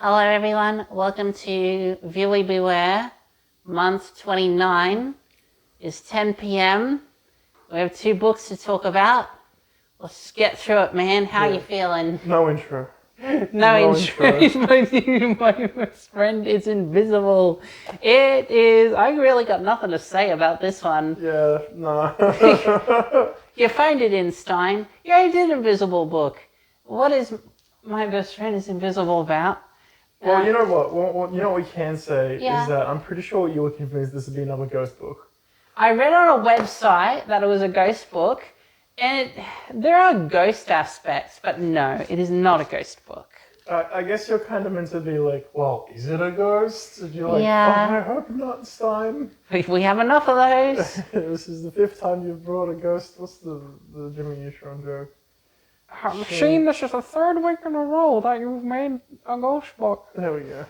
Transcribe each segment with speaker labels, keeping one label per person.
Speaker 1: Hello everyone, welcome to Viewy Beware, month 29. It's 10 p.m. We have 2 books to talk about. Let's get through it, man. How are you feeling?
Speaker 2: No intro.
Speaker 1: No intro. My best friend is invisible. It is. I really got nothing to say about this one.
Speaker 2: Yeah, no.
Speaker 1: You found it in Stein. You already did Invisible book. What is My Best Friend is Invisible about?
Speaker 2: Well, you know what? You know what we can say is
Speaker 1: Yeah.
Speaker 2: that I'm pretty sure you were convinced this would be another ghost book.
Speaker 1: I read on a website that it was a ghost book, and there are ghost aspects, but no, it is not a ghost book.
Speaker 2: I guess you're kind of meant to be like, well, is it a ghost? And you're like,
Speaker 1: Yeah.
Speaker 2: oh, I hope not, Stein.
Speaker 1: We have enough of those.
Speaker 2: This is the 5th time you've brought a ghost. What's the Jimmy Neutron joke?
Speaker 1: Machine, this is the 3rd week in a row that you've made a ghost book.
Speaker 2: There we go.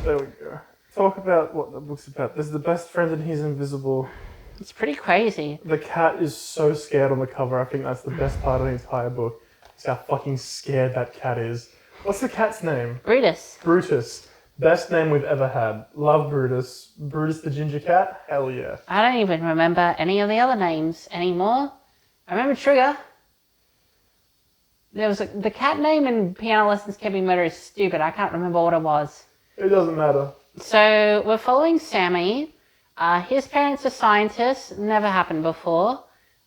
Speaker 2: There we go. Talk about what the book's about. There's the best friend and he's invisible.
Speaker 1: It's pretty crazy.
Speaker 2: The cat is so scared on the cover. I think that's the best part of the entire book. It's how fucking scared that cat is. What's the cat's name?
Speaker 1: Brutus.
Speaker 2: Brutus. Best name we've ever had. Love Brutus. Brutus the ginger cat? Hell yeah.
Speaker 1: I don't even remember any of the other names anymore. I remember Trigger. There was the cat name in Piano Lessons Can Be Murder is stupid. I can't remember what it was.
Speaker 2: It doesn't matter.
Speaker 1: So we're following Sammy. His parents are scientists. Never happened before.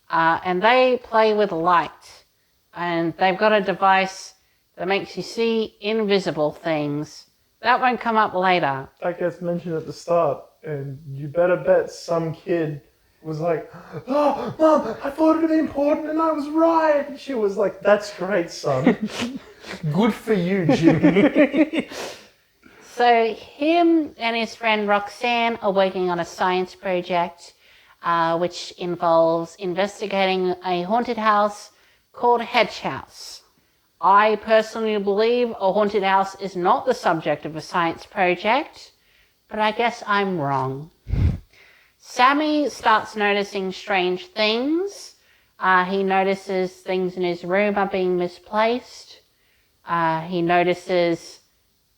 Speaker 1: And they play with light. And they've got a device that makes you see invisible things. That won't come up later.
Speaker 2: That gets mentioned at the start. And you better bet some kid was like, oh, Mom, I thought it'd be important and I was right. And she was like, that's great, son. Good for you, Jimmy.
Speaker 1: So him and his friend Roxanne are working on a science project which involves investigating a haunted house called Hedge House. I personally believe a haunted house is not the subject of a science project, but I guess I'm wrong. Sammy starts noticing strange things. He notices things in his room are being misplaced. He notices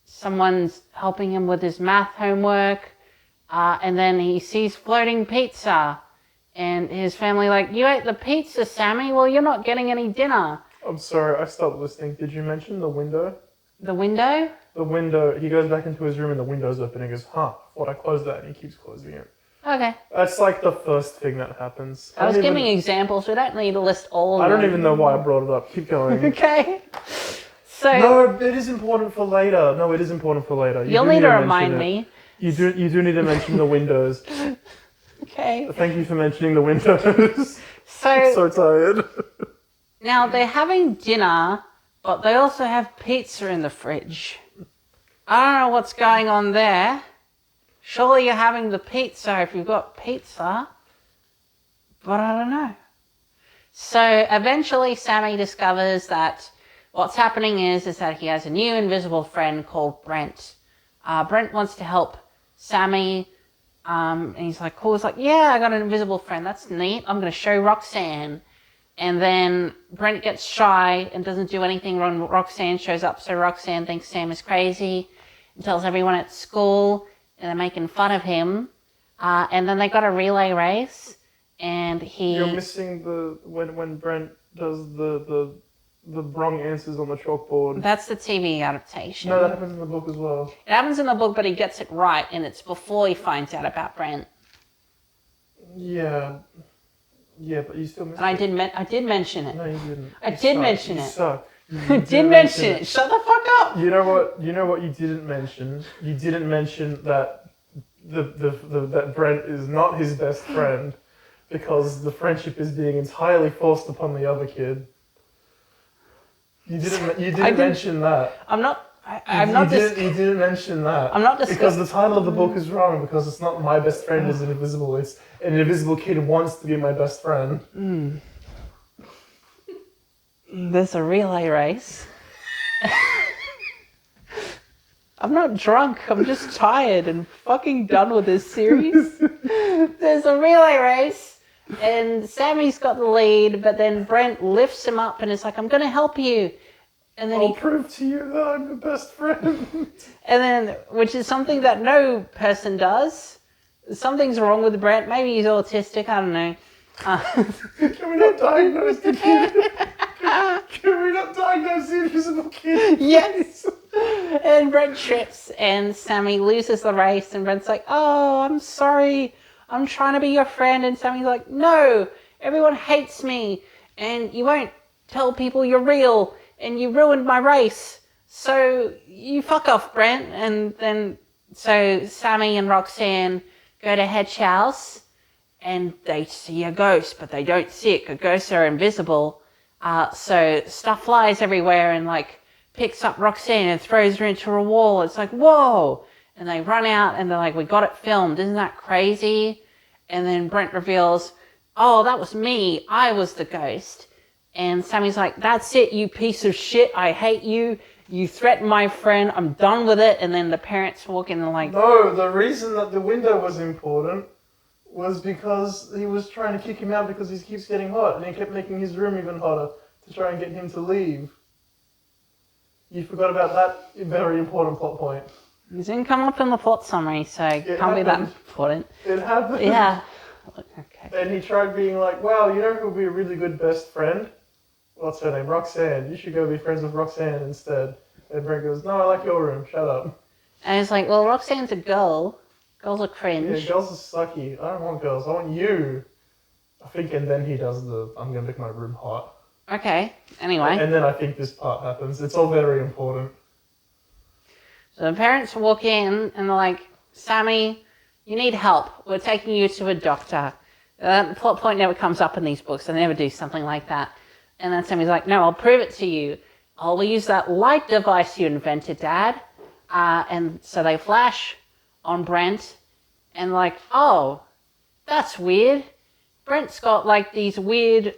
Speaker 1: someone's helping him with his math homework. And then he sees floating pizza. And his family like, you ate the pizza, Sammy. Well, you're not getting any dinner.
Speaker 2: I'm sorry, I stopped listening. Did you mention the window?
Speaker 1: The window?
Speaker 2: The window, he goes back into his room and the window's open and he goes, I thought I closed that, and he keeps closing it.
Speaker 1: Okay.
Speaker 2: That's like the first thing that happens.
Speaker 1: I was giving examples. We don't need to list all of them.
Speaker 2: I don't even know why I brought it up. Keep going.
Speaker 1: Okay. So
Speaker 2: No, it is important for later. No, it is important for later.
Speaker 1: you'll need to remind me.
Speaker 2: You do need to mention the windows.
Speaker 1: Okay.
Speaker 2: Thank you for mentioning the windows. I'm
Speaker 1: So
Speaker 2: so tired.
Speaker 1: now they're having dinner, but they also have pizza in the fridge. I don't know what's going on there. Surely you're having the pizza if you've got pizza. But I don't know. So eventually Sammy discovers that what's happening is that he has a new invisible friend called Brent. Brent wants to help Sammy. And he's like, cool. He's like, yeah, I got an invisible friend. That's neat. I'm going to show Roxanne. And then Brent gets shy and doesn't do anything wrong. Roxanne shows up, so Roxanne thinks Sam is crazy and tells everyone at school, and they're making fun of him. And then they got a relay race, and
Speaker 2: You're missing when Brent does the wrong answers on the chalkboard.
Speaker 1: That's the TV adaptation.
Speaker 2: No, that happens in the book as well.
Speaker 1: It happens in the book, but he gets it right, and it's before he finds out about Brent.
Speaker 2: Yeah. Yeah, but you still missed
Speaker 1: And I did mention it.
Speaker 2: No, you didn't.
Speaker 1: I
Speaker 2: You
Speaker 1: did
Speaker 2: suck.
Speaker 1: mention
Speaker 2: You
Speaker 1: it.
Speaker 2: suck.
Speaker 1: I did mention it. Shut the fuck up.
Speaker 2: You know what you didn't mention? You didn't mention that that Brent is not his best friend because the friendship is being entirely forced upon the other kid. You didn't mention that.
Speaker 1: I'm not.
Speaker 2: You didn't mention that.
Speaker 1: I'm not
Speaker 2: because the title of the book is wrong. Because it's not my best friend is invisible. It's an invisible kid wants to be my best friend.
Speaker 1: There's a relay race. I'm not drunk. I'm just tired and fucking done with this series. There's a relay race, and Sammy's got the lead, but then Brent lifts him up and is like, "I'm going to help you." And then
Speaker 2: I'll prove to you that I'm the best friend.
Speaker 1: and then, which is something that no person does. Something's wrong with Brent. Maybe he's autistic. I don't know.
Speaker 2: Can we not diagnose the kid? Can we not diagnose the invisible kid?
Speaker 1: Yes. And Brent trips, and Sammy loses the race, and Brent's like, "Oh, I'm sorry. I'm trying to be your friend." And Sammy's like, "No, everyone hates me, and you won't tell people you're real, and you ruined my race. So you fuck off, Brent." And then, so Sammy and Roxanne go to Hedge House, and they see a ghost, but they don't see it because ghosts are invisible. So stuff flies everywhere and like picks up Roxanne and throws her into a wall. It's like, whoa. And they run out and they're like, "We got it filmed. Isn't that crazy?" And then Brent reveals, "Oh, that was me. I was the ghost." And Sammy's like, "That's it, you piece of shit. I hate you. You threatened my friend. I'm done with it." And then the parents walk in and like,
Speaker 2: No, the reason that the window was important was because he was trying to kick him out because he keeps getting hot, and he kept making his room even hotter to try and get him to leave. You forgot about that very important plot point.
Speaker 1: it didn't come up in the plot summary, so it can't be that
Speaker 2: happened.
Speaker 1: important.
Speaker 2: It happened.
Speaker 1: Yeah. Okay.
Speaker 2: And he tried being like, "Wow, you know who would be a really good best friend? What's her name? Roxanne. You should go be friends with Roxanne instead." And Brent goes, "No, I like your room. Shut up."
Speaker 1: And it's like, well, Roxanne's a girl. Girls are cringe.
Speaker 2: Yeah, girls are sucky. I don't want girls. I want you. I think, and then he does the, "I'm going to make my room hot."
Speaker 1: Okay, anyway.
Speaker 2: And then I think this part happens. It's all very important.
Speaker 1: So the parents walk in and they're like, "Sammy, you need help. We're taking you to a doctor." The plot point never comes up in these books. They never do something like that. And then Sammy's like, "No, I'll prove it to you. I'll use that light device you invented, Dad." And so they flash on Brent and like, "Oh, that's weird. Brent's got like these weird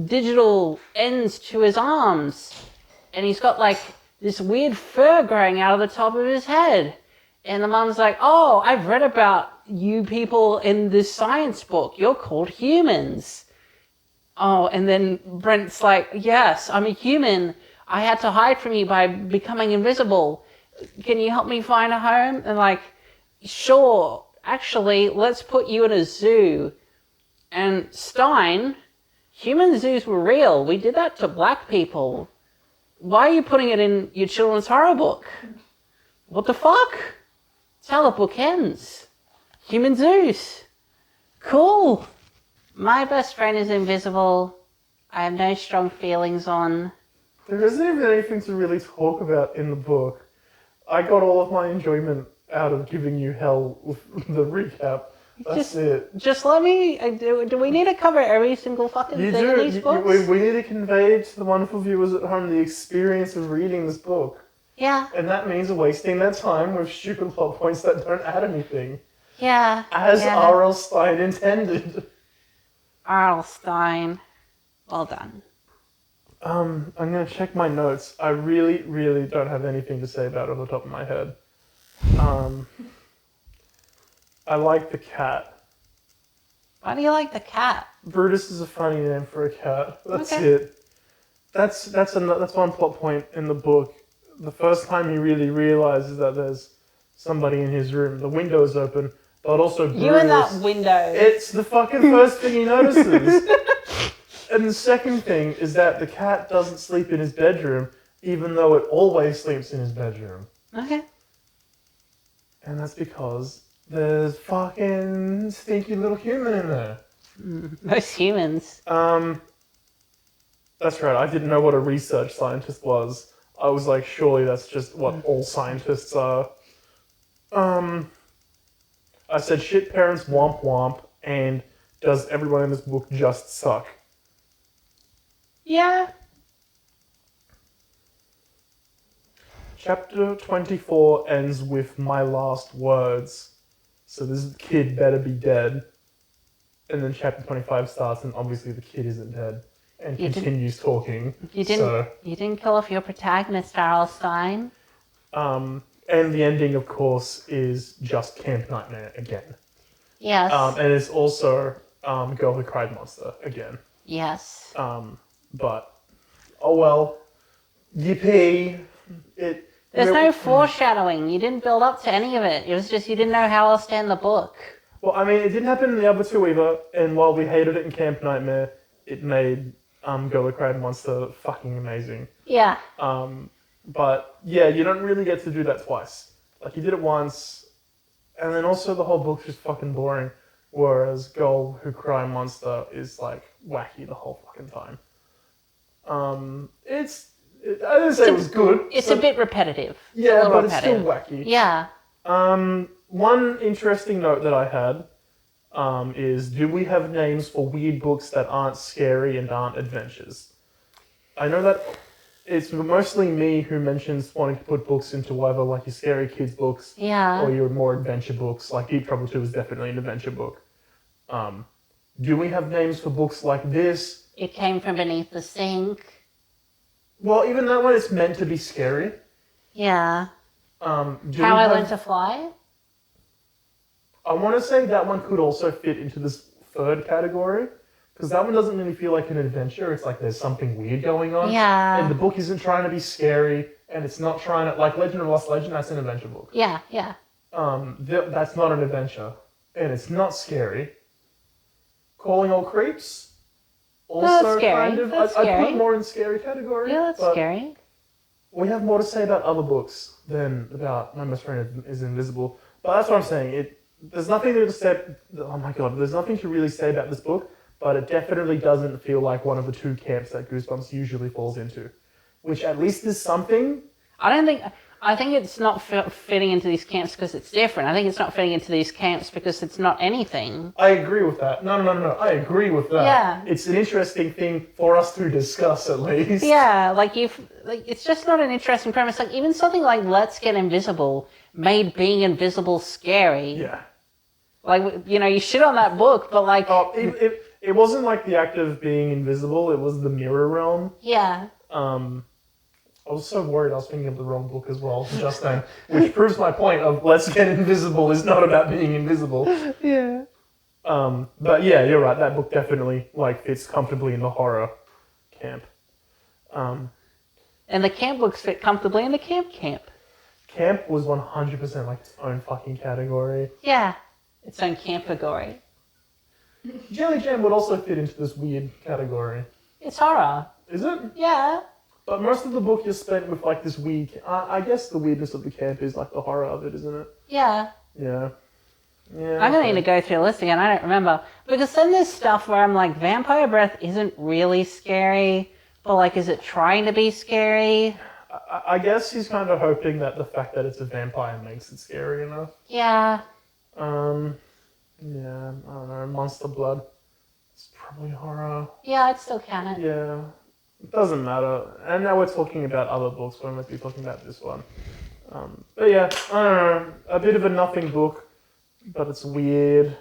Speaker 1: digital ends to his arms. And he's got like this weird fur growing out of the top of his head." And the mum's like, "Oh, I've read about you people in this science book. You're called humans." Oh, and then Brent's like, "Yes, I'm a human. I had to hide from you by becoming invisible. Can you help me find a home?" And like, "Sure, actually, let's put you in a zoo." And Stein, human zoos were real. We did that to black people. Why are you putting it in your children's horror book? What the fuck? That's how the book ends. Human zoos. Cool. My best friend is invisible. I have no strong feelings on.
Speaker 2: There isn't even anything to really talk about in the book. I got all of my enjoyment out of giving you hell with the recap. That's it.
Speaker 1: Just let me. Do we need to cover every single fucking
Speaker 2: You
Speaker 1: thing in
Speaker 2: do.
Speaker 1: these books?
Speaker 2: We need to convey to the wonderful viewers at home the experience of reading this book.
Speaker 1: Yeah.
Speaker 2: And that means wasting their time with stupid plot points that don't add anything.
Speaker 1: Yeah.
Speaker 2: As R.L. Stein intended.
Speaker 1: R.L. Stein. Well done.
Speaker 2: I'm going to check my notes. I really, really don't have anything to say about it off the top of my head. I like the cat.
Speaker 1: Why do you like the cat?
Speaker 2: Brutus is a funny name for a cat. That's
Speaker 1: Okay.
Speaker 2: it. That's one plot point in the book. The first time he really realizes that there's somebody in his room. The window's open, but also Brutus.
Speaker 1: You in that window.
Speaker 2: It's the fucking first thing he notices. And the second thing is that the cat doesn't sleep in his bedroom, even though it always sleeps in his bedroom.
Speaker 1: Okay.
Speaker 2: And that's because there's fucking stinky little human in there.
Speaker 1: Those humans.
Speaker 2: That's right, I didn't know what a research scientist was. I was like, surely that's just what all scientists are. I said shit parents womp womp, and does everyone in this book just suck?
Speaker 1: Yeah.
Speaker 2: Chapter 24 ends with my last words. So this kid better be dead. And then chapter 25 starts, and obviously the kid isn't dead. And continues talking.
Speaker 1: You didn't kill off your protagonist, R.L. Stein.
Speaker 2: And the ending, of course, is just Camp Nightmare again.
Speaker 1: Yes.
Speaker 2: And it's also Girl Who Cried Monster again.
Speaker 1: Yes.
Speaker 2: But, oh well. Yippee!
Speaker 1: There's no foreshadowing. You didn't build up to any of it. It was just you didn't know how else to end the book.
Speaker 2: Well, I mean, it didn't happen in the other two either, and while we hated it in Camp Nightmare, it made Go the Cried Monster fucking amazing.
Speaker 1: Yeah.
Speaker 2: But yeah, you don't really get to do that twice. Like, you did it once, and then also the whole book's just fucking boring, whereas Go Who Cry Monster is, like, wacky the whole fucking time. I didn't say it was good.
Speaker 1: It's a bit repetitive.
Speaker 2: Yeah, but it's still wacky.
Speaker 1: Yeah.
Speaker 2: One interesting note that I had is, do we have names for weird books that aren't scary and aren't adventures? I know that it's mostly me who mentions wanting to put books into either like your scary kids books or your more adventure books. Like Deep Trouble 2 is definitely an adventure book. Do we have names for books like this?
Speaker 1: It Came From Beneath the Sink.
Speaker 2: Well, even that one is meant to be scary.
Speaker 1: Yeah.
Speaker 2: How
Speaker 1: I Learned to Fly?
Speaker 2: I want to say that one could also fit into this third category, because that one doesn't really feel like an adventure. It's like there's something weird going on.
Speaker 1: Yeah.
Speaker 2: And the book isn't trying to be scary, and it's not trying to... Like Legend of Lost Legend, that's an adventure book.
Speaker 1: Yeah.
Speaker 2: That's not an adventure, and it's not scary. Calling All Creeps? Also
Speaker 1: that's scary.
Speaker 2: kind of...
Speaker 1: That's
Speaker 2: I'd
Speaker 1: scary.
Speaker 2: put more in scary category.
Speaker 1: Yeah, that's scary.
Speaker 2: We have more to say about other books than about My Best Friend is Invisible. But that's what I'm saying. There's nothing to say... Oh my god, there's nothing to really say about this book, but it definitely doesn't feel like one of the two camps that Goosebumps usually falls into. Which at least is something.
Speaker 1: I think it's not fitting into these camps because it's different. I think it's not fitting into these camps because it's not anything.
Speaker 2: I agree with that. No. I agree with that.
Speaker 1: Yeah.
Speaker 2: It's an interesting thing for us to discuss, at least.
Speaker 1: Yeah, it's just not an interesting premise. Like, even something like Let's Get Invisible made being invisible scary.
Speaker 2: Yeah.
Speaker 1: Like, you shit on that book, but like...
Speaker 2: Oh, it wasn't like the act of being invisible. It was the mirror realm.
Speaker 1: Yeah.
Speaker 2: I was so worried I was thinking of the wrong book as well just then, which proves my point of Let's Get Invisible is not about being invisible.
Speaker 1: Yeah.
Speaker 2: But yeah, you're right. That book definitely fits comfortably in the horror camp.
Speaker 1: And the camp books fit comfortably in the camp.
Speaker 2: Camp was 100% like its own fucking category.
Speaker 1: Yeah. Its own category.
Speaker 2: Jelly Jam would also fit into this weird category.
Speaker 1: It's horror.
Speaker 2: Is it?
Speaker 1: Yeah.
Speaker 2: But most of the book is spent with like this weird... I guess the weirdness of the camp is like the horror of it, isn't it?
Speaker 1: Yeah.
Speaker 2: Yeah.
Speaker 1: I'm going to need to go through a list again. I don't remember. Because then there's stuff where I'm like, Vampire Breath isn't really scary, but like, is it trying to be scary?
Speaker 2: I guess he's kind of hoping that the fact that it's a vampire makes it scary enough.
Speaker 1: Yeah.
Speaker 2: Yeah, I don't know. Monster Blood. It's probably horror.
Speaker 1: Yeah, I'd still count it.
Speaker 2: Yeah. It doesn't matter. And now we're talking about other books, but we must be talking about this one. But yeah, I don't know. A bit of a nothing book, but it's weird.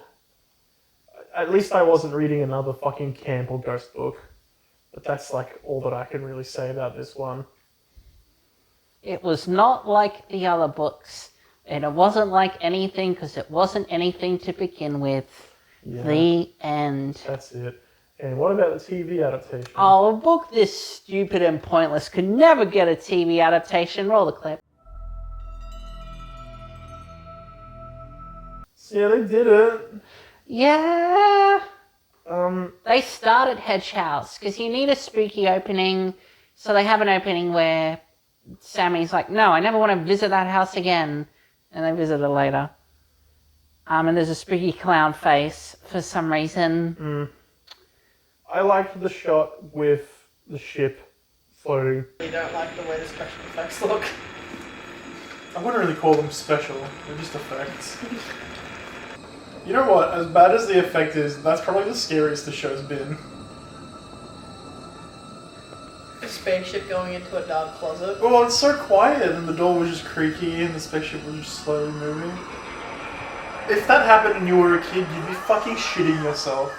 Speaker 2: At least I wasn't reading another fucking camp or ghost book. But that's like all that I can really say about this one.
Speaker 1: It was not like the other books. And it wasn't like anything because it wasn't anything to begin with. Yeah. The end.
Speaker 2: That's it. And what about the TV adaptation?
Speaker 1: Oh, a book this stupid and pointless could never get a TV adaptation. Roll the clip.
Speaker 2: Yeah, they did it.
Speaker 1: Yeah. They started Hedge House because you need a spooky opening. So they have an opening where Sammy's like, no, I never want to visit that house again. And they visit it later. And there's a spooky clown face for some reason.
Speaker 2: I liked the shot with the ship floating.
Speaker 3: You don't like the way the special effects look?
Speaker 2: I wouldn't really call them special, they're just effects. You know what, as bad as the effect is, that's probably the scariest the show's been.
Speaker 3: A spaceship going into a dark closet.
Speaker 2: Well, it's so quiet and the door was just creaky and the spaceship was just slowly moving. If that happened and you were a kid, you'd be fucking shitting yourself.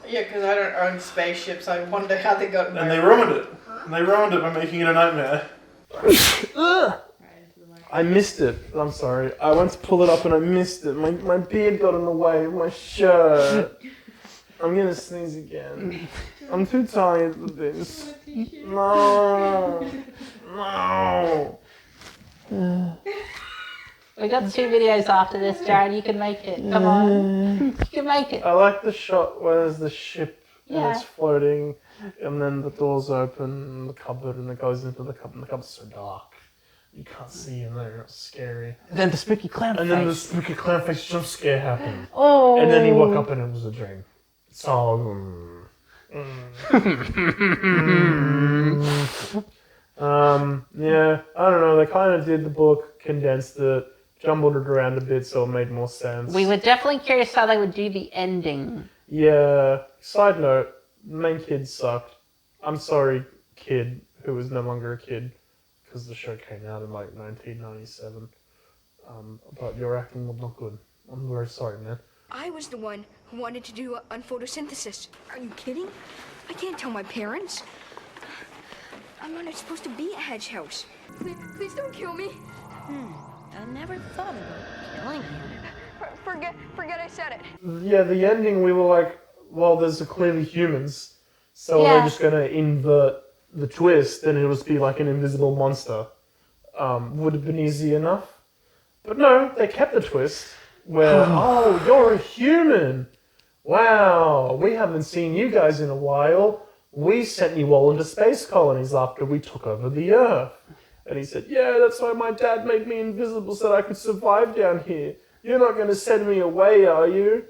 Speaker 3: Yeah, because I don't own spaceships. I wonder how they got...
Speaker 2: And they ruined it. And they ruined it by making it a nightmare. I missed it. I'm sorry. I went to pull it up and I missed it. My beard got in the way of my shirt. I'm gonna sneeze again. I'm too tired for this. No. No.
Speaker 1: We got 2 videos after this, Jared. You can make it. Come on. You can make it.
Speaker 2: I like the shot where there's the ship and
Speaker 1: Yeah.
Speaker 2: it's floating, and then the doors open in the cupboard, and it goes into the cupboard, and the cupboard's so dark. You can't see in there, it's scary.
Speaker 1: And then the spooky clown
Speaker 2: And
Speaker 1: face.
Speaker 2: then the spooky clown face jump scare happened.
Speaker 1: Oh.
Speaker 2: And then he woke up and it was a dream. So, yeah, I don't know, they kind of did the book, condensed it, jumbled it around a bit so it made more sense.
Speaker 1: We were definitely curious how they would do the ending.
Speaker 2: Yeah, side note, main kid sucked. I'm sorry, kid, who was no longer a kid, because the show came out in like 1997. But your acting was not good. I'm very sorry, man.
Speaker 4: I was the one who wanted to do on photosynthesis. Are you kidding? I can't tell my parents. I'm not supposed to be at Hedge House. Please don't kill me.
Speaker 5: I never thought about killing him.
Speaker 4: Forget I said it.
Speaker 2: Yeah, the ending, we were like, well, there's clearly humans, so
Speaker 1: Yeah.
Speaker 2: they're just going to invert the twist, and it'll just be like an invisible monster. Would have been easy enough. But no, they kept the twist, where, oh, you're a human. Wow, we haven't seen you guys in a while. We sent you all into space colonies after we took over the Earth. And he said, yeah, that's why my dad made me invisible so that I could survive down here. You're not going to send me away, are you?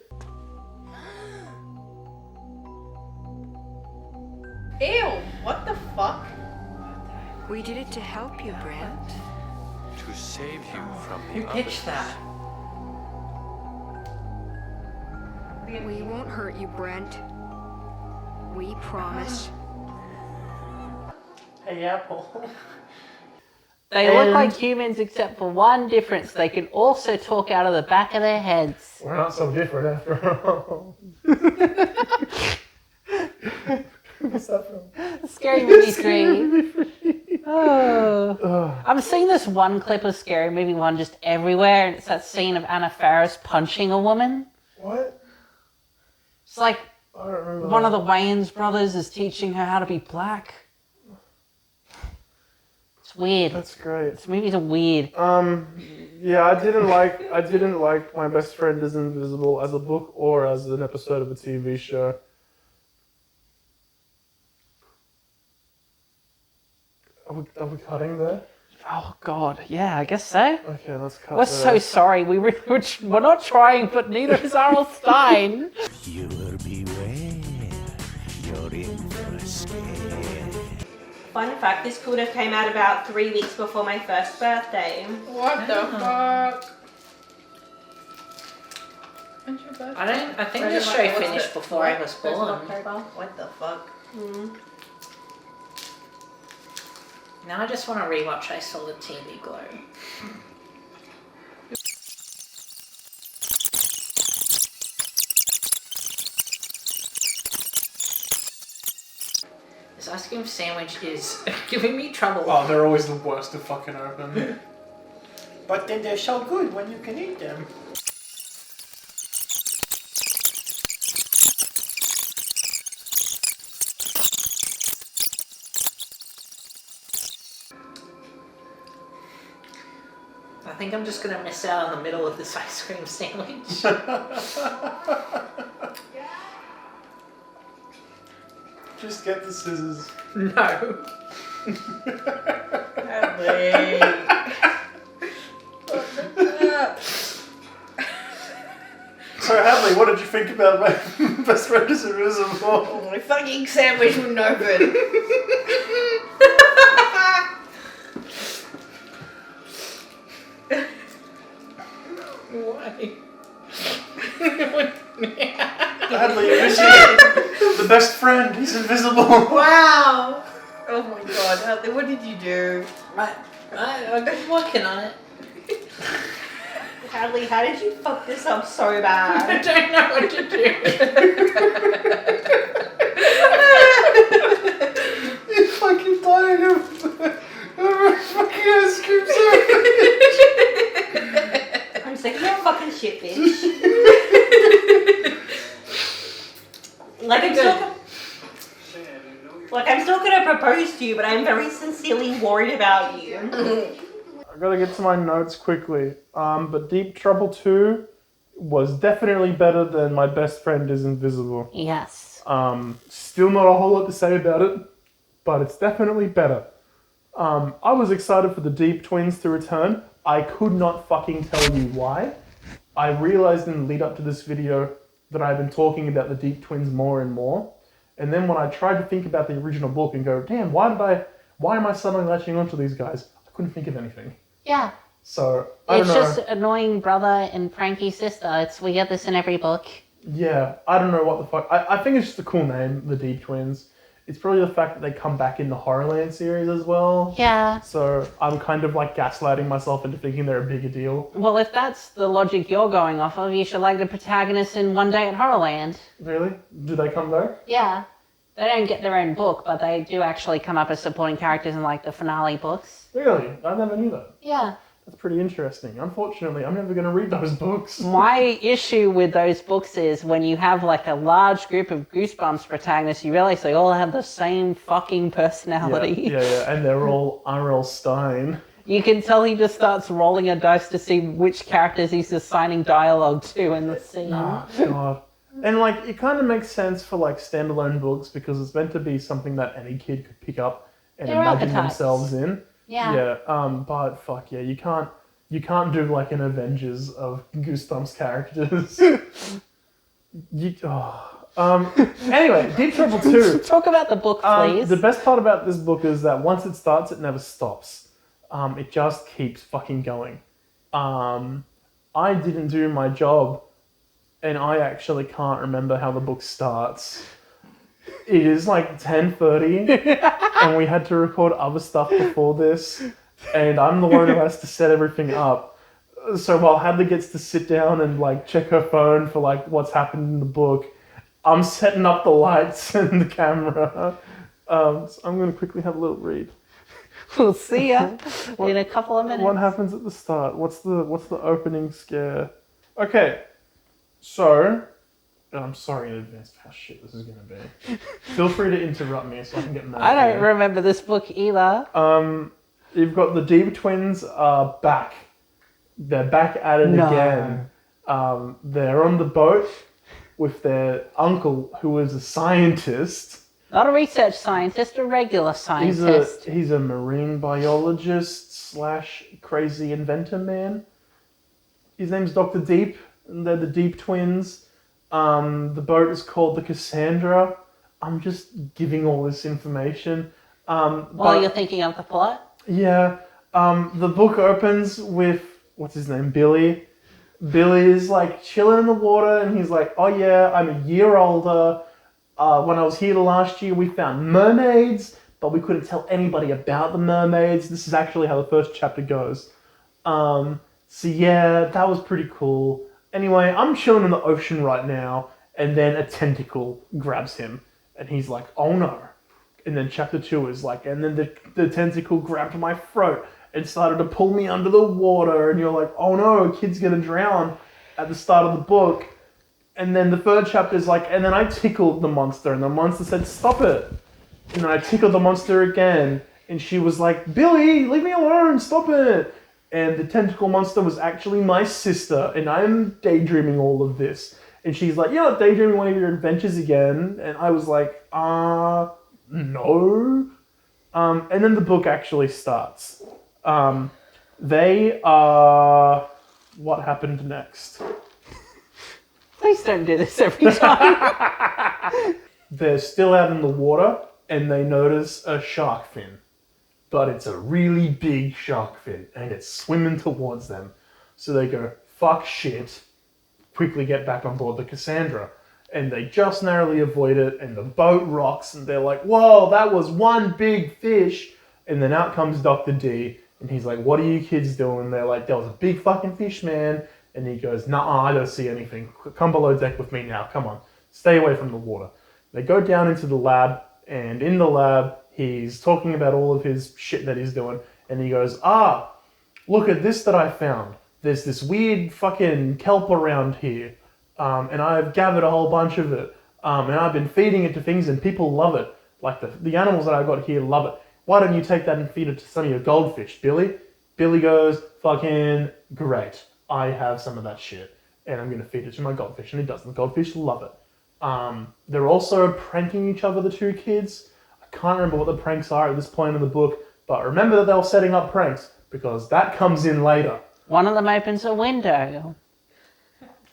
Speaker 3: Ew, what the fuck?
Speaker 4: We did it to help you, Brent.
Speaker 6: To save you from the
Speaker 1: Who pitched that?
Speaker 4: We won't hurt you, Brent. We promise.
Speaker 2: Hey, Apple.
Speaker 1: They look like humans except for one difference. They can also talk out of the back of their heads.
Speaker 2: We're not so different after all. What's that from?
Speaker 1: Scary Movie 3. Oh. I'm seeing this one clip of Scary Movie 1 just everywhere, and it's that scene of Anna Faris punching a woman.
Speaker 2: What?
Speaker 1: It's like
Speaker 2: I don't remember.
Speaker 1: one of the Wayans brothers is teaching her how to be black. It's weird.
Speaker 2: That's great.
Speaker 1: These movies are weird.
Speaker 2: Yeah, I didn't like My Best Friend is Invisible as a book or as an episode of a TV show. Are we cutting there?
Speaker 1: Oh God, yeah, I guess so.
Speaker 2: Okay, let's cut
Speaker 1: We're
Speaker 2: there.
Speaker 1: so sorry. We're not trying, but neither is R.L. Stein.
Speaker 7: You will beware. You're in for a scare.
Speaker 5: Fun fact, this could have came out about 3 weeks before my first birthday.
Speaker 3: What the fuck? When's your birthday?
Speaker 1: I think
Speaker 3: Right,
Speaker 1: this
Speaker 3: like,
Speaker 1: show
Speaker 3: what's
Speaker 1: finished
Speaker 3: it?
Speaker 1: before I was
Speaker 3: 1st
Speaker 1: born.
Speaker 3: of October? What the fuck?
Speaker 1: Now I just want to rewatch I Saw the TV Glow. This ice cream sandwich is giving me trouble.
Speaker 2: Oh, they're always the worst to fucking open.
Speaker 8: But then they're so good when you can eat them.
Speaker 1: I think I'm just gonna miss out on the middle of this ice cream sandwich.
Speaker 2: Just get the scissors.
Speaker 1: No.
Speaker 2: So Hadley, what did you think about My Best Friend is Invisible?
Speaker 3: My fucking sandwich was no good.
Speaker 1: Why?
Speaker 2: Hadley, you're missing it. The best friend, he's invisible.
Speaker 3: Wow! Oh my god, Hadley, what did you do?
Speaker 1: I'm working on it.
Speaker 5: Hadley, how did you fuck this up so
Speaker 1: I
Speaker 5: bad?
Speaker 1: don't know what to do.
Speaker 2: You're fucking dying of fucking ice cream sandwich.
Speaker 5: I'm sick of your fucking shit, bitch. Like I'm still gonna propose to you, but I'm very sincerely worried about you.
Speaker 2: I gotta get to my notes quickly. But Deep Trouble 2 was definitely better than My Best Friend is Invisible.
Speaker 1: Yes.
Speaker 2: Still not a whole lot to say about it, but it's definitely better. I was excited for the Deep Twins to return. I could not fucking tell you why. I realized in the lead up to this video that I've been talking about the Deep Twins more and more. And then when I tried to think about the original book and go, damn, why am I suddenly latching onto these guys? I couldn't think of anything.
Speaker 1: Yeah.
Speaker 2: So, I don't
Speaker 1: It's
Speaker 2: know.
Speaker 1: just annoying brother and Frankie's sister. We get this in every book.
Speaker 2: Yeah, I don't know what the fuck. I think it's just a cool name, the Deep Twins. It's probably the fact that they come back in the Horrorland series as well.
Speaker 1: Yeah.
Speaker 2: So I'm kind of like gaslighting myself into thinking they're a bigger deal.
Speaker 1: Well, if that's the logic you're going off of, you should like the protagonists in One Day at Horrorland.
Speaker 2: Really? Do they come back?
Speaker 1: Yeah. They don't get their own book, but they do actually come up as supporting characters in like the finale books.
Speaker 2: Really? I never knew that.
Speaker 1: Yeah.
Speaker 2: That's pretty interesting. Unfortunately, I'm never going to read those books.
Speaker 1: My issue with those books is when you have like a large group of Goosebumps protagonists, you realize they all have the same fucking personality.
Speaker 2: Yeah, and they're all R.L. Stein.
Speaker 1: You can tell he just starts rolling a dice to see which characters he's assigning dialogue to in the scene.
Speaker 2: Oh, God. And like, it kind of makes sense for like standalone books because it's meant to be something that any kid could pick up and
Speaker 1: They're
Speaker 2: imagine
Speaker 1: archetypes.
Speaker 2: themselves in.
Speaker 1: Yeah.
Speaker 2: But fuck yeah, you can't do like an Avengers of Goosebumps characters. Anyway, Deep Trouble 2.
Speaker 1: Talk about the book, please.
Speaker 2: The best part about this book is that once it starts, it never stops. It just keeps fucking going. I didn't do my job, and I actually can't remember how the book starts. It is like 10:30, and we had to record other stuff before this, and I'm the one who has to set everything up. So while Hadley gets to sit down and like check her phone for like what's happened in the book, I'm setting up the lights and the camera. So I'm going to quickly have a little read.
Speaker 1: We'll see ya in a couple of minutes.
Speaker 2: What happens at the start? What's the opening scare? Okay, so. And I'm sorry in advance for how shit this is going to be. Feel free to interrupt me so I can get mad.
Speaker 1: I don't remember this book either.
Speaker 2: You've got the Deep Twins are back. They're back at it again. They're on the boat with their uncle, who is a scientist.
Speaker 1: Not a research scientist, a regular scientist.
Speaker 2: He's a marine biologist / crazy inventor man. His name's Dr. Deep, and they're the Deep Twins. The boat is called the Cassandra. I'm just giving all this information.
Speaker 1: While you're thinking of the plot?
Speaker 2: Yeah. The book opens with, what's his name, Billy. Billy is like chilling in the water and he's like, oh yeah, I'm a year older. When I was here last year, we found mermaids, but we couldn't tell anybody about the mermaids. This is actually how the first chapter goes. So yeah, that was pretty cool. Anyway, I'm chilling in the ocean right now, and then a tentacle grabs him, and he's like, oh no. And then chapter 2 is like, and then the tentacle grabbed my throat and started to pull me under the water, and you're like, oh no, a kid's gonna drown at the start of the book. And then the third chapter is like, and then I tickled the monster, and the monster said, stop it. And then I tickled the monster again, and she was like, Billy, leave me alone, stop it. And the tentacle monster was actually my sister, and I'm daydreaming all of this. And she's like, you're not daydreaming one of your adventures again. And I was like, no. And then the book actually starts. They are... What happened next?
Speaker 1: Please don't do this every time.
Speaker 2: They're still out in the water, and they notice a shark fin. But it's a really big shark fin, and it's swimming towards them. So they go, fuck shit, quickly get back on board the Cassandra. And they just narrowly avoid it, and the boat rocks, and they're like, whoa, that was one big fish. And then out comes Dr. D, and he's like, what are you kids doing? They're like, there was a big fucking fish, man. And he goes, nah, I don't see anything. Come below deck with me now, come on. Stay away from the water. They go down into the lab, and in the lab, he's talking about all of his shit that he's doing, and he goes, look at this that I found. There's this weird fucking kelp around here, and I've gathered a whole bunch of it, and I've been feeding it to things, and people love it. Like, the animals that I got here love it. why don't you take that and feed it to some of your goldfish, Billy? Billy goes, fucking great. I have some of that shit, and I'm going to feed it to my goldfish, and he does. The goldfish love it. They're also pranking each other, the two kids. I can't remember what the pranks are at this point in the book, but remember that they were setting up pranks, because that comes in later.
Speaker 1: One of them opens a window.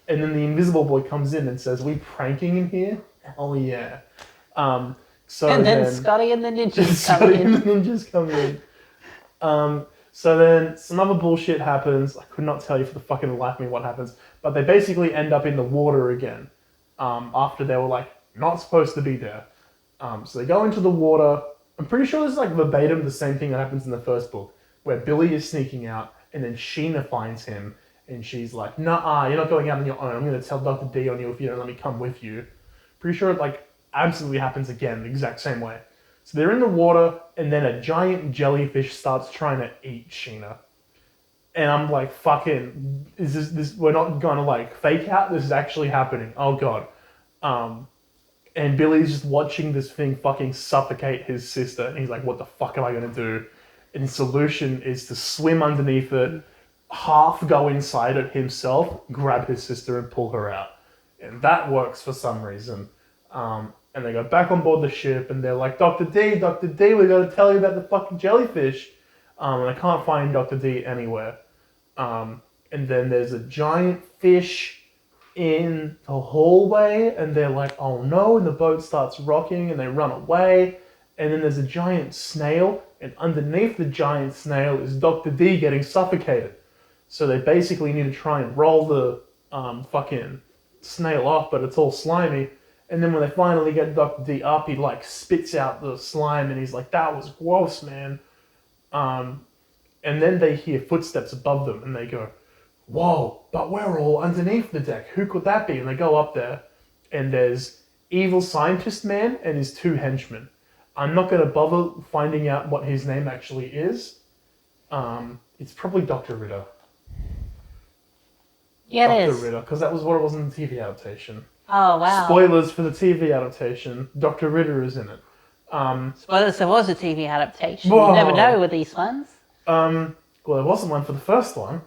Speaker 2: And then the invisible boy comes in and says, we pranking in here? Oh yeah. So
Speaker 1: And then Scotty and the ninjas come
Speaker 2: Scotty and
Speaker 1: in.
Speaker 2: the ninjas come in. So then some other bullshit happens. I could not tell you for the fucking life of me what happens. But they basically end up in the water again. After they were like, not supposed to be there. So they go into the water. I'm pretty sure this is like verbatim the same thing that happens in the first book. Where Billy is sneaking out and then Sheena finds him. And she's like, nah, you're not going out on your own. I'm going to tell Dr. D on you if you don't let me come with you. Pretty sure it like absolutely happens again the exact same way. So they're in the water, and then a giant jellyfish starts trying to eat Sheena. And I'm like, fucking, is this, we're not going to like fake out? This is actually happening. Oh God. And Billy's just watching this thing fucking suffocate his sister. And he's like, what the fuck am I going to do? And his solution is to swim underneath it, half go inside it himself, grab his sister and pull her out. And that works for some reason. And they go back on board the ship and they're like, Dr. D, we got to tell you about the fucking jellyfish. And I can't find Dr. D anywhere. And then there's a giant fish in the hallway and they're like, oh no, and the boat starts rocking and they run away. And then there's a giant snail, and underneath the giant snail is Dr. D getting suffocated. So they basically need to try and roll the fucking snail off, but it's all slimy. And then when they finally get Dr. D up, he like spits out the slime and he's like, that was gross, man. And then they hear footsteps above them and they go, whoa, but we're all underneath the deck. Who could that be? And they go up there and there's Evil Scientist Man and his two henchmen. I'm not going to bother finding out what his name actually is. It's probably Dr. Ritter.
Speaker 1: Yeah, it
Speaker 2: Dr.
Speaker 1: is.
Speaker 2: Ritter, because that was what it was in the TV adaptation.
Speaker 1: Oh, wow.
Speaker 2: Spoilers for the TV adaptation. Dr. Ritter is in it.
Speaker 1: Spoilers, there was a TV adaptation.
Speaker 2: Whoa.
Speaker 1: You never know with these ones.
Speaker 2: Well, there wasn't one for the first one.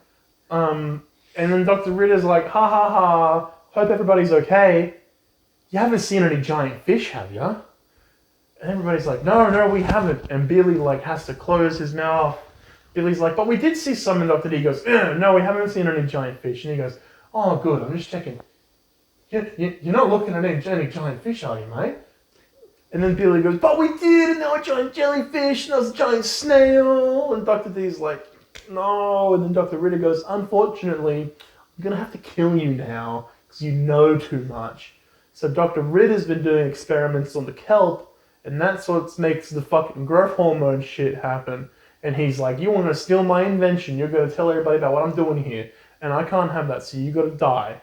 Speaker 2: And then Dr. Ritter's like, ha ha ha, hope everybody's okay. You haven't seen any giant fish, have you? And everybody's like, no, we haven't. And Billy like has to close his mouth. Billy's like, but we did see some. And Dr. D goes, no, we haven't seen any giant fish. And he goes, oh, good, I'm just checking. You're not looking at any giant fish, are you, mate? And then Billy goes, but we did, and there were giant jellyfish, and there was a giant snail. And Dr. D's like, no. And then Dr. Ritter goes, unfortunately, I'm going to have to kill you now, because you know too much. So Dr. Ritter's been doing experiments on the kelp, and that's what makes the fucking growth hormone shit happen. And he's like, you want to steal my invention, you're going to tell everybody about what I'm doing here. And I can't have that, so you got to die.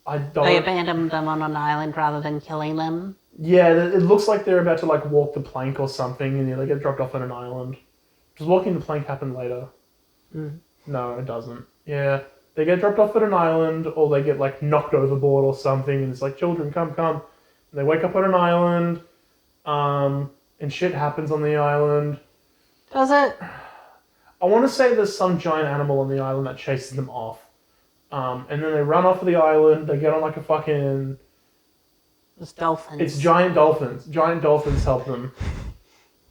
Speaker 2: I don't...
Speaker 1: They abandoned them on an island rather than killing them.
Speaker 2: Yeah, it looks like they're about to like walk the plank or something, and they get dropped off on an island. Does walking the plank happen later? No, it doesn't. Yeah, they get dropped off at an island, or they get like knocked overboard or something, and it's like, children, come. And they wake up on an island, and shit happens on the island.
Speaker 1: Does it?
Speaker 2: I want to say there's some giant animal on the island that chases them off. And then they run off of the island, they get on like a fucking...
Speaker 1: It's dolphins.
Speaker 2: It's giant dolphins. Giant dolphins help them.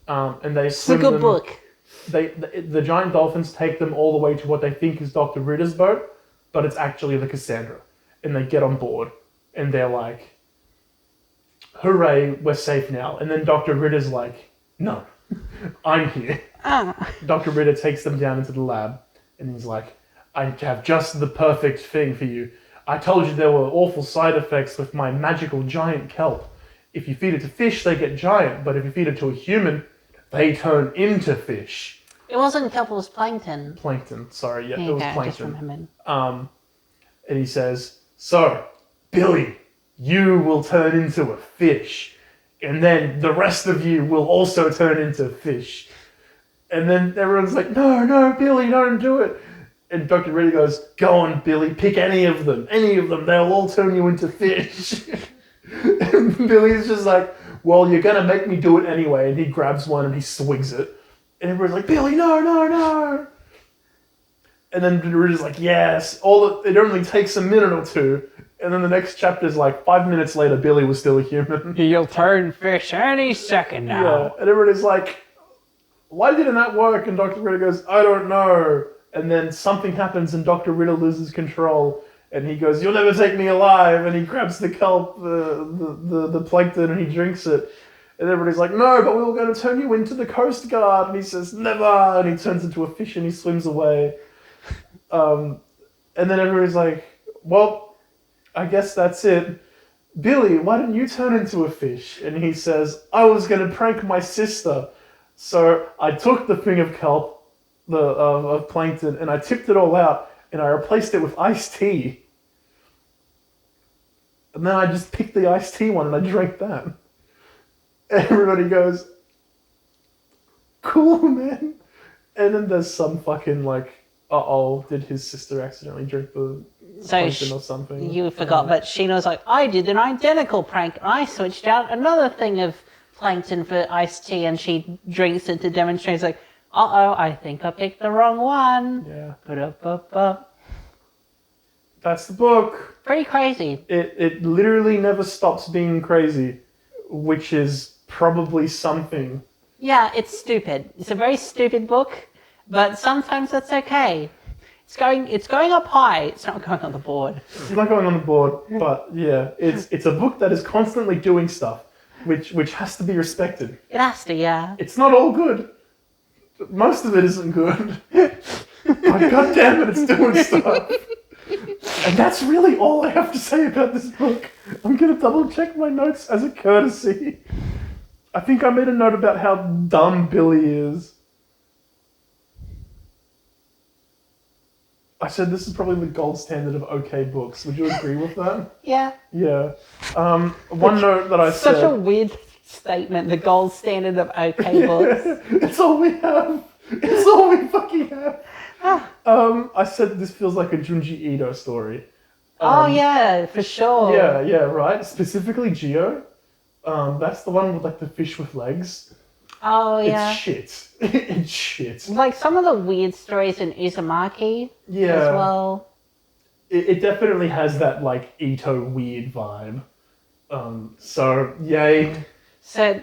Speaker 2: And they
Speaker 1: It's a
Speaker 2: swim
Speaker 1: good
Speaker 2: them.
Speaker 1: book.
Speaker 2: The giant dolphins take them all the way to what they think is Dr. Ritter's boat, but it's actually the Cassandra. And they get on board, and they're like, hooray, we're safe now. And then Dr. Ritter's like, no, I'm here. Dr. Ritter takes them down into the lab, and he's like, I have just the perfect thing for you. I told you there were awful side effects with my magical giant kelp. If you feed it to fish, they get giant, but if you feed it to a human, they turn into fish.
Speaker 1: It wasn't kelp, it was plankton.
Speaker 2: Plankton, sorry, yeah,
Speaker 1: There
Speaker 2: it
Speaker 1: you
Speaker 2: was
Speaker 1: go, just
Speaker 2: plankton.
Speaker 1: remembered.
Speaker 2: And he says, so, Billy, you will turn into a fish. And then the rest of you will also turn into fish. And then everyone's like, no, Billy, don't do it. And Dr. Ritter goes, go on, Billy, pick any of them, they'll all turn you into fish. And Billy's just like, well, you're going to make me do it anyway. And he grabs one and he swigs it. And everybody's like, Billy, no, no, no. And then Ridder's like, yes. It only takes a minute or two. And then the next chapter is like 5 minutes later, Billy was still a human.
Speaker 1: He'll turn fish any second
Speaker 2: Yeah.
Speaker 1: now.
Speaker 2: And everybody's like, why didn't that work? And Dr. Ritter goes, I don't know. And then something happens and Dr. Ritter loses control. And he goes, you'll never take me alive. And he grabs the kelp, the plankton, and he drinks it. And everybody's like, no, but we were going to turn you into the Coast Guard. And he says, never. And he turns into a fish and he swims away. And then everybody's like, well, I guess that's it. Billy, why didn't you turn into a fish? And he says, I was going to prank my sister. So I took the thing of kelp, of plankton, and I tipped it all out, and I replaced it with iced tea. And then I just picked the iced tea one and I drank that. Everybody goes, cool, man. And then there's some fucking like, did his sister accidentally drink the plankton or something?
Speaker 1: You forgot, but Sheena was like, I did an identical prank. I switched out another thing of plankton for iced tea, and she drinks it to demonstrate. It's like, I think I picked the wrong one.
Speaker 2: Yeah.
Speaker 1: Ba-da-ba-ba.
Speaker 2: That's the book.
Speaker 1: Pretty crazy.
Speaker 2: It literally never stops being crazy, which is probably something.
Speaker 1: Yeah, it's stupid. It's a very stupid book, but sometimes that's okay. It's going up high. It's not going on the board.
Speaker 2: It's not going on the board, but yeah, it's a book that is constantly doing stuff, which has to be respected.
Speaker 1: It has to, yeah.
Speaker 2: It's not all good. Most of it isn't good. But god damn it, it's doing stuff. And that's really all I have to say about this book. I'm going to double check my notes as a courtesy. I think I made a note about how dumb Billy is. I said this is probably the gold standard of okay books. Would you agree with that?
Speaker 1: Yeah.
Speaker 2: Yeah. One note that I said...
Speaker 1: Such a weird statement, the gold standard of okay books.
Speaker 2: It's all we have. It's all we fucking have. I said this feels like a Junji Ito story.
Speaker 1: Oh yeah, for sure.
Speaker 2: Yeah, right. Specifically Geo. That's the one with like the fish with legs.
Speaker 1: Oh yeah.
Speaker 2: It's shit. It's shit.
Speaker 1: Like some of the weird stories in Uzumaki
Speaker 2: Yeah.
Speaker 1: as well.
Speaker 2: It definitely has that like Ito weird vibe. So yay.
Speaker 1: So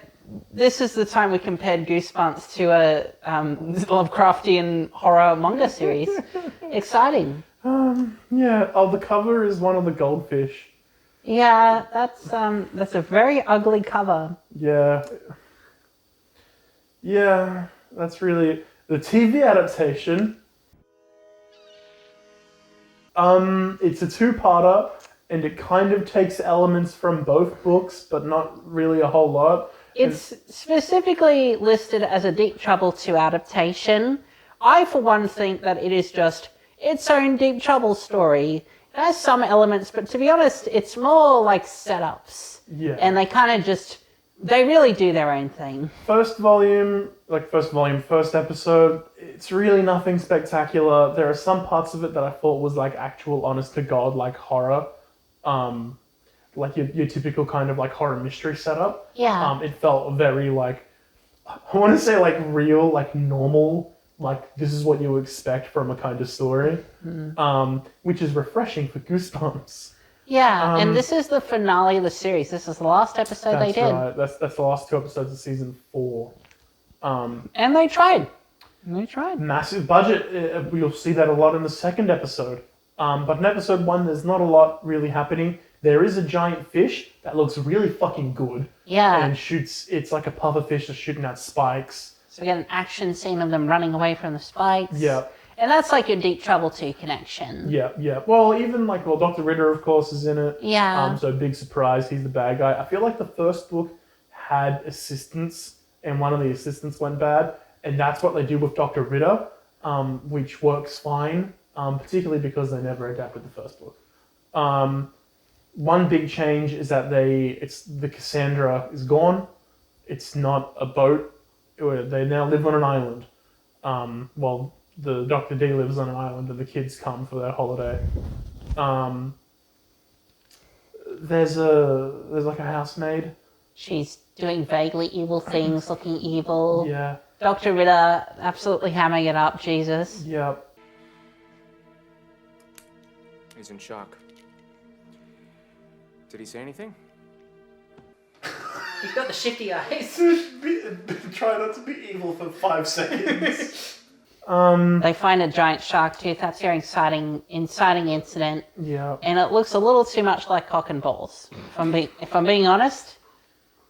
Speaker 1: this is the time we compared Goosebumps to a Lovecraftian horror manga series. Exciting.
Speaker 2: Yeah. Oh, the cover is one of the goldfish.
Speaker 1: Yeah, that's a very ugly cover.
Speaker 2: Yeah. Yeah, that's really the TV adaptation. It's a two-parter, and it kind of takes elements from both books, but not really a whole lot.
Speaker 1: It's specifically listed as a Deep Trouble 2 adaptation. I, for one, think that it is just its own Deep Trouble story. It has some elements, but to be honest, it's more like setups.
Speaker 2: Yeah.
Speaker 1: And they really do their own thing.
Speaker 2: First episode, it's really nothing spectacular. There are some parts of it that I thought was like actual honest to God, like horror. Like your typical kind of like horror mystery setup.
Speaker 1: Yeah.
Speaker 2: It felt very like, I want to say like real, like normal, like this is what you would expect from a kind of story. Which is refreshing for Goosebumps.
Speaker 1: Yeah, and this is the finale of the series. This is the last episode they did.
Speaker 2: Right. That's the last 2 episodes of season 4.
Speaker 1: And they tried.
Speaker 2: Massive budget. You'll see that a lot in the second episode. But in episode 1, there's not a lot really happening. There is a giant fish that looks really fucking good.
Speaker 1: Yeah.
Speaker 2: And shoots. It's like a puffer fish that's shooting out spikes.
Speaker 1: So we get an action scene of them running away from the spikes.
Speaker 2: Yeah.
Speaker 1: And that's like your Deep Trouble 2 connection.
Speaker 2: Yeah. Well, even like, Dr. Ritter, of course, is in it.
Speaker 1: Yeah.
Speaker 2: So big surprise, he's the bad guy. I feel like the first book had assistants, and one of the assistants went bad, and that's what they do with Dr. Ritter, which works fine, particularly because they never adapted the first book. One big change is that the Cassandra is gone. It's not a boat. They now live on an island. The Dr. D lives on an island and the kids come for their holiday. There's like a housemaid
Speaker 1: She's doing vaguely evil things, looking evil.
Speaker 2: Yeah.
Speaker 1: Dr. Ritter absolutely hamming it up, Jesus.
Speaker 2: Yeah.
Speaker 9: He's in shock. Did he say anything?
Speaker 1: You've got the shifty eyes.
Speaker 8: Try not to be evil for 5 seconds.
Speaker 1: They find a giant shark tooth. That's your inciting incident.
Speaker 2: Yeah.
Speaker 1: And it looks a little too much like cock and balls. If I'm being honest.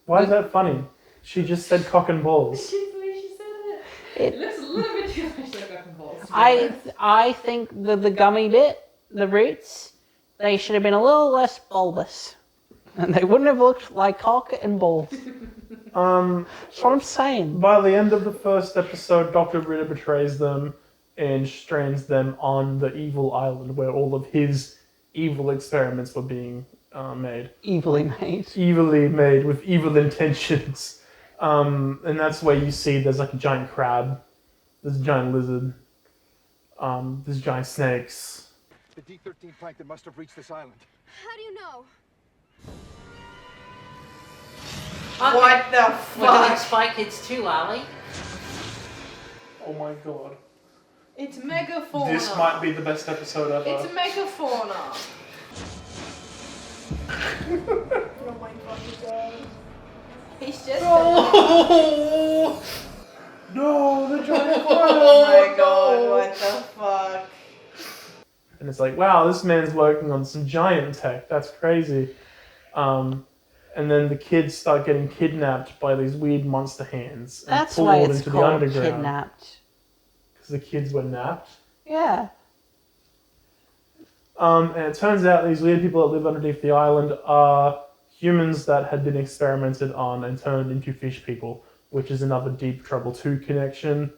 Speaker 2: Why is that funny? She just said cock and balls.
Speaker 10: It looks a little bit too much like cock and balls.
Speaker 1: I think the gummy bit, the roots, they should have been a little less bulbous. And they wouldn't have looked like cock and balls. That's what I'm saying.
Speaker 2: By the end of the first episode, Dr. Ritter betrays them and strands them on the evil island where all of his evil experiments were being made.
Speaker 1: Evilly made.
Speaker 2: Evilly made with evil intentions. And that's where you see there's like a giant crab, there's a giant lizard, there's giant snakes.
Speaker 11: The D-13 plankton must have reached this island.
Speaker 4: How do you know?
Speaker 3: What the
Speaker 1: We're doing
Speaker 3: fuck?
Speaker 1: Spy Kids too, are we?
Speaker 2: Oh my god.
Speaker 10: It's megafauna.
Speaker 2: This might be the best episode ever.
Speaker 10: It's megafauna.
Speaker 3: Oh my fucking god.
Speaker 10: He's just.
Speaker 3: Oh,
Speaker 2: No, the giant
Speaker 3: oh my god, what the fuck?
Speaker 2: And it's like, wow, this man's working on some giant tech. That's crazy. And then the kids start getting kidnapped by these weird monster hands. And
Speaker 1: That's why
Speaker 2: pulled
Speaker 1: it's
Speaker 2: into the
Speaker 1: called
Speaker 2: underground.
Speaker 1: kidnapped.
Speaker 2: Because the kids were napped.
Speaker 1: Yeah.
Speaker 2: And it turns out these weird people that live underneath the island are humans that had been experimented on and turned into fish people, which is another Deep Trouble 2 connection,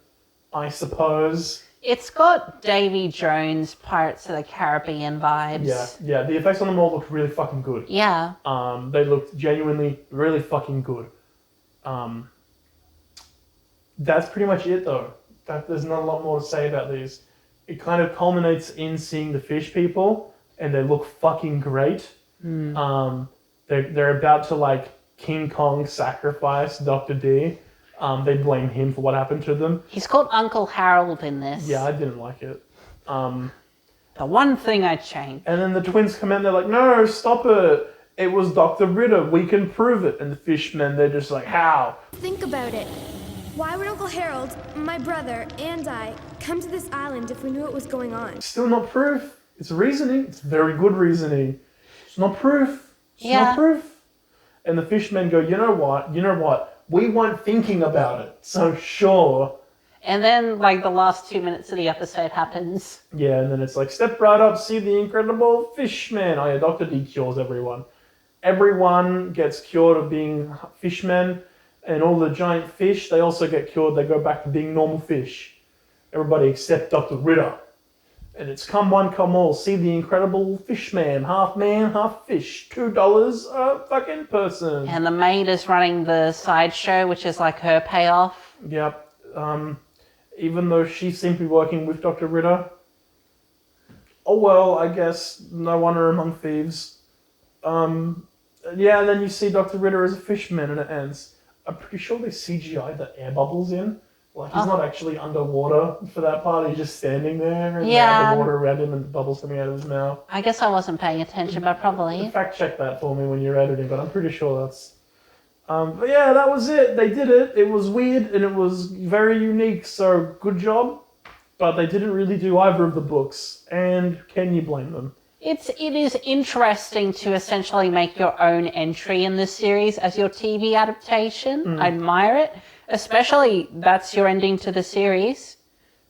Speaker 2: I suppose.
Speaker 1: It's got Davy Jones, Pirates of the Caribbean vibes.
Speaker 2: Yeah. The effects on them all looked really fucking good.
Speaker 1: Yeah.
Speaker 2: They looked genuinely really fucking good. That's pretty much it, though. There's not a lot more to say about these. It kind of culminates in seeing the fish people, and they look fucking great. They're about to, like, King Kong sacrifice Dr. D. They blame him for what happened to them.
Speaker 1: He's called Uncle Harold in this.
Speaker 2: Yeah, I didn't like it.
Speaker 1: The one thing I changed.
Speaker 2: And then the twins come out and they're like, no, stop it. It was Dr. Ritter. We can prove it. And the fishmen, they're just like, how?
Speaker 4: Think about it. Why would Uncle Harold, my brother, and I come to this island if we knew what was going on?
Speaker 2: Still not proof. It's reasoning. It's very good reasoning. It's not proof. It's
Speaker 1: Yeah.
Speaker 2: not proof. And the fishmen go, you know what? We weren't thinking about it. So sure.
Speaker 1: And then, like, the last 2 minutes of the episode happens.
Speaker 2: Yeah, and then it's like, step right up, see the incredible fishman. Oh yeah, Dr. D cures everyone. Everyone gets cured of being fishmen, and all the giant fish, they also get cured. They go back to being normal fish. Everybody except Dr. Ritter. And it's come one, come all. See the incredible fishman, half fish. $2 a fucking person.
Speaker 1: And the maid is running the sideshow, which is like her payoff.
Speaker 2: Yep. Even though she seemed to be working with Dr. Ritter. Oh well, I guess no wonder among thieves. Yeah, and then you see Dr. Ritter as a fisherman and it ends. I'm pretty sure they CGI the air bubbles in. Like, he's not actually underwater for that part. He's just standing there and
Speaker 1: Yeah.
Speaker 2: the water around him and bubbles coming out of his mouth.
Speaker 1: I guess I wasn't paying attention, but probably.
Speaker 2: Fact check that for me when you're editing, but I'm pretty sure that's... but yeah, that was it. They did it. It was weird and it was very unique, so good job. But they didn't really do either of the books, and can you blame them?
Speaker 1: It is interesting to essentially make your own entry in this series as your TV adaptation. I admire it. Especially that's your ending to the series.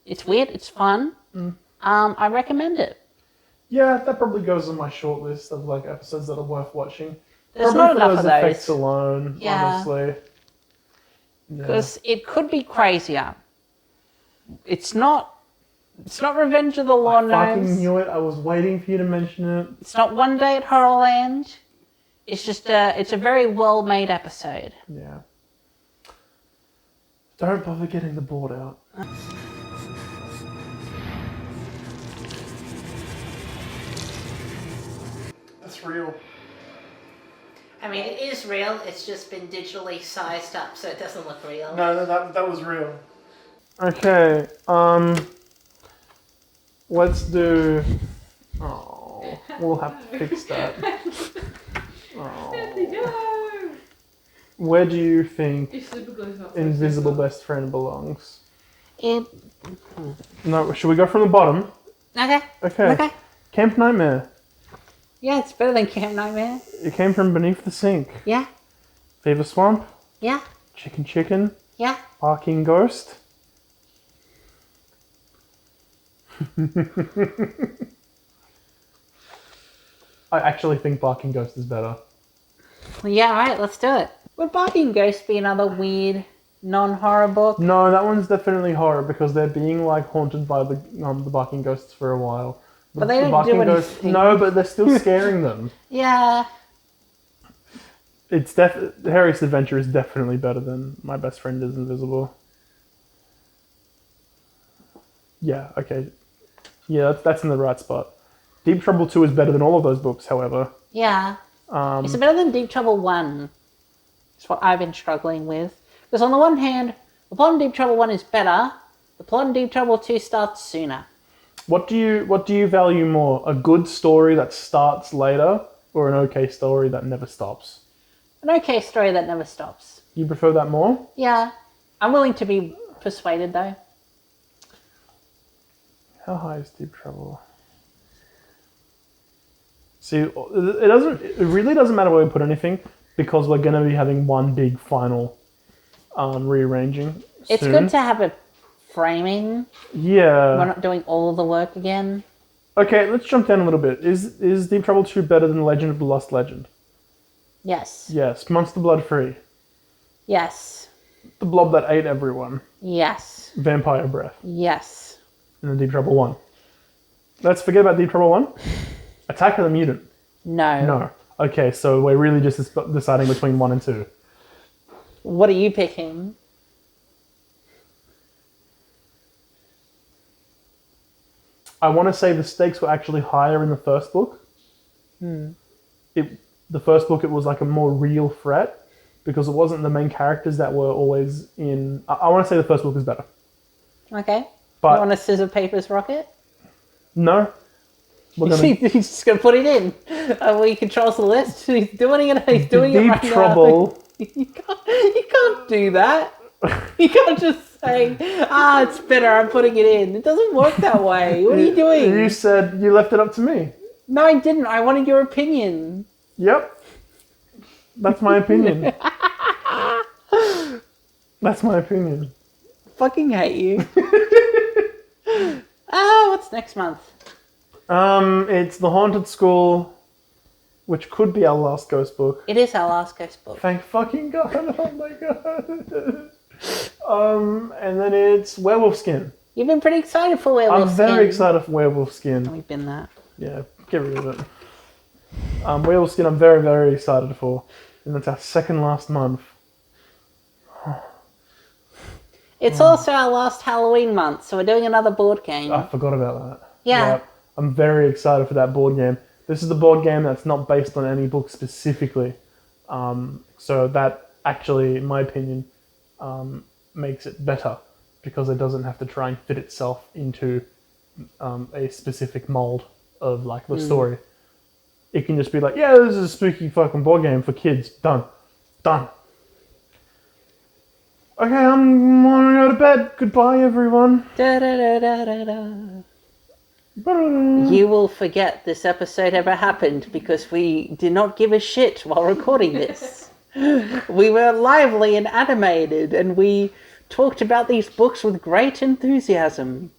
Speaker 1: It's weird, it's fun. I recommend it.
Speaker 2: Yeah, that probably goes on my short list of like episodes that are worth watching.
Speaker 1: There's
Speaker 2: probably
Speaker 1: not
Speaker 2: for
Speaker 1: enough
Speaker 2: those
Speaker 1: of those.
Speaker 2: effects alone,
Speaker 1: Yeah.
Speaker 2: honestly. Yeah.
Speaker 1: Because it could be crazier. It's not Revenge of the Law
Speaker 2: I fucking
Speaker 1: Gnomes.
Speaker 2: knew it. I was waiting for you to mention it.
Speaker 1: It's not One Day at Horrorland. It's just it's a very well made episode.
Speaker 2: Yeah. Don't bother getting the board out.
Speaker 8: That's real.
Speaker 1: I mean, it is real. It's just been digitally sized up, so it doesn't look real.
Speaker 2: No, that was real. Okay, let's do... Oh, we'll have to fix that. Oh. Where do you think Invisible Best Friend belongs? No, should we go from the bottom?
Speaker 1: Okay.
Speaker 2: Okay. Camp Nightmare.
Speaker 1: Yeah, it's better than Camp Nightmare.
Speaker 2: It came from beneath the sink.
Speaker 1: Yeah.
Speaker 2: Fever Swamp.
Speaker 1: Yeah.
Speaker 2: Chicken.
Speaker 1: Yeah.
Speaker 2: Barking Ghost. I actually think Barking Ghost is better.
Speaker 1: Yeah, alright, let's do it. Would Barking Ghost be another weird, non-horror book?
Speaker 2: No, that one's definitely horror because they're being like haunted by the Barking Ghosts for a while.
Speaker 1: But they don't do anything.
Speaker 2: No, but they're still scaring them.
Speaker 1: Yeah.
Speaker 2: It's Harry's Adventure is definitely better than My Best Friend is Invisible. Yeah, okay. Yeah, that's in the right spot. Deep Trouble 2 is better than all of those books, however.
Speaker 1: Yeah. Is it better than Deep Trouble 1? It's what I've been struggling with. Because on the one hand, the plot in Deep Trouble 1 is better. The plot in Deep Trouble 2 starts sooner.
Speaker 2: What do you value more? A good story that starts later or an okay story that never stops?
Speaker 1: An okay story that never stops.
Speaker 2: You prefer that more?
Speaker 1: Yeah. I'm willing to be persuaded, though.
Speaker 2: How high is Deep Trouble? See, it really doesn't matter where we put anything because we're going to be having one big final rearranging soon.
Speaker 1: It's good to have a framing.
Speaker 2: Yeah.
Speaker 1: We're not doing all of the work again.
Speaker 2: Okay, let's jump down a little bit. Is Deep Trouble 2 better than Legend of the Lost Legend?
Speaker 1: Yes.
Speaker 2: Yes. Monster Blood Free.
Speaker 1: Yes.
Speaker 2: The Blob That Ate Everyone.
Speaker 1: Yes.
Speaker 2: Vampire Breath.
Speaker 1: Yes.
Speaker 2: And then Deep Trouble 1. Let's forget about Deep Trouble 1. Attack of the Mutant.
Speaker 1: No.
Speaker 2: No. Okay, so we're really just deciding between 1 and 2.
Speaker 1: What are you picking?
Speaker 2: I want to say the stakes were actually higher in the first book. The first book, it was like a more real threat because it wasn't the main characters that were always in... I want to say the first book is better.
Speaker 1: Okay.
Speaker 2: But
Speaker 1: you want a scissor, papers, rocket?
Speaker 2: No.
Speaker 1: He's just going to put it in. He controls the list. He's doing it. He's doing it right
Speaker 2: Deep Trouble.
Speaker 1: now. You can't do that. You can't just say, it's better, I'm putting it in. It doesn't work that way. What are you doing?
Speaker 2: You said you left it up to me.
Speaker 1: No, I didn't. I wanted your opinion.
Speaker 2: Yep. That's my opinion. That's my opinion.
Speaker 1: Fucking hate you. What's next month?
Speaker 2: It's The Haunted School, which could be our last ghost book.
Speaker 1: It is our last ghost book.
Speaker 2: Thank fucking God. Oh my God. And then it's Werewolf Skin.
Speaker 1: You've been pretty excited for Werewolf Skin.
Speaker 2: I'm very excited for Werewolf Skin.
Speaker 1: We've been that.
Speaker 2: Yeah, get rid of it. Werewolf Skin I'm very, very excited for. And that's our second last month.
Speaker 1: It's also our last Halloween month, so we're doing another board game.
Speaker 2: I forgot about that.
Speaker 1: Yeah.
Speaker 2: I'm very excited for that board game. This is the board game that's not based on any book specifically. So that actually, in my opinion, makes it better because it doesn't have to try and fit itself into a specific mold of like the story. It can just be like, yeah, this is a spooky fucking board game for kids. Done. Okay, I'm gonna go to bed. Goodbye, everyone.
Speaker 1: You will forget this episode ever happened because we did not give a shit while recording this. We were lively and animated, and we talked about these books with great enthusiasm.